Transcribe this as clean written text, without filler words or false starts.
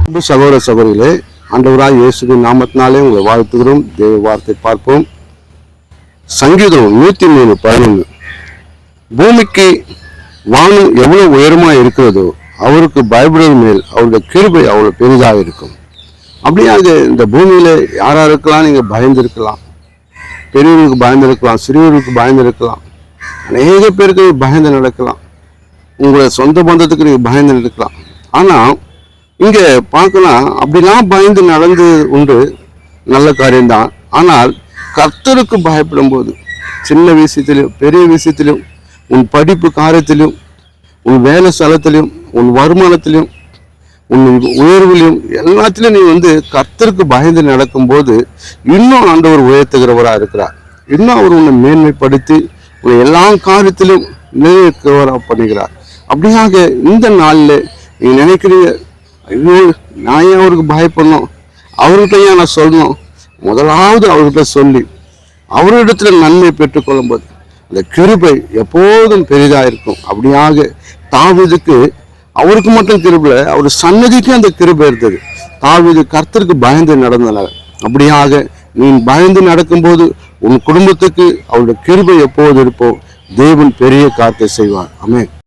அன்பு சகோதர சகோதரிகளே, ஆண்டவராய் இயேசுவின் நாமத்தினாலே உங்களை வாழ்த்துகிறோம். தேவ வார்த்தை பார்ப்போம். சங்கீதம் 103:11. பூமிக்கு வானம் எவ்வளவு உயரமா இருக்கிறதோ அவருக்கு பயப்படுவது மேல் அவருடைய கிருபை அவ்வளவு பெரிதாக இருக்கும். அப்படியாக இந்த பூமியில யாராருக்கெல்லாம் நீங்க பயந்திருக்கலாம். பெரியவர்களுக்கு பயந்திருக்கலாம், சிறியவர்களுக்கு பயந்திருக்கலாம், அநேக பேருக்கு பயந்து நடக்கலாம், உங்களுடைய சொந்த பந்தத்துக்கு நீங்க பயந்து நடக்கலாம். ஆனா இங்க பார்க்கலாம், அப்படிலாம் பயந்து நடந்து உண்டு, நல்ல காரியம்தான். ஆனால் கர்த்தருக்கு பயப்படும் போது சின்ன விஷயத்திலும் பெரிய விஷயத்திலும், உன் படிப்பு காரியத்திலும், உன் வேலை ஸ்தலத்திலும், உன் வருமானத்திலும், உன் உயர்விலும் எல்லாத்திலும் நீ கர்த்தருக்கு பயந்து நடக்கும்போது இன்னும் ஆண்டவர் உயர்த்துகிறவரா இருக்கிறார். இன்னும் அவர் உன்னை மேன்மைப்படுத்தி உன்னை எல்லா காரியத்திலும் நிறைவேற்றுகிறவரா பண்ணுகிறார். அப்படியாக இந்த நாளில் நீங்க நினைக்கிறீங்க, ஐயோ நான் ஏன் அவருக்கு பயப்படணும், அவர்கிட்ட ஏன் நான் சொல்லணும்? முதலாவது அவர்கிட்ட சொல்லி அவரிடத்துல நன்மை பெற்றுக்கொள்ளும் போது அந்த கிருபை எப்போதும் பெரிதா இருக்கும். அப்படியாக தாவீதுக்கு அவருக்கு மட்டும் கிருபை, அவர் சன்னதிக்கு அந்த கிருபை இருந்தது. தாவீது கர்த்தருக்கு பயந்து நடந்தனர். அப்படியாக நீ பயந்து நடக்கும்போது உன் குடும்பத்துக்கு அவருடைய கிருபை எப்போது இருப்போ தேவன் பெரிய காரியத்தை செய்வார். ஆமென்.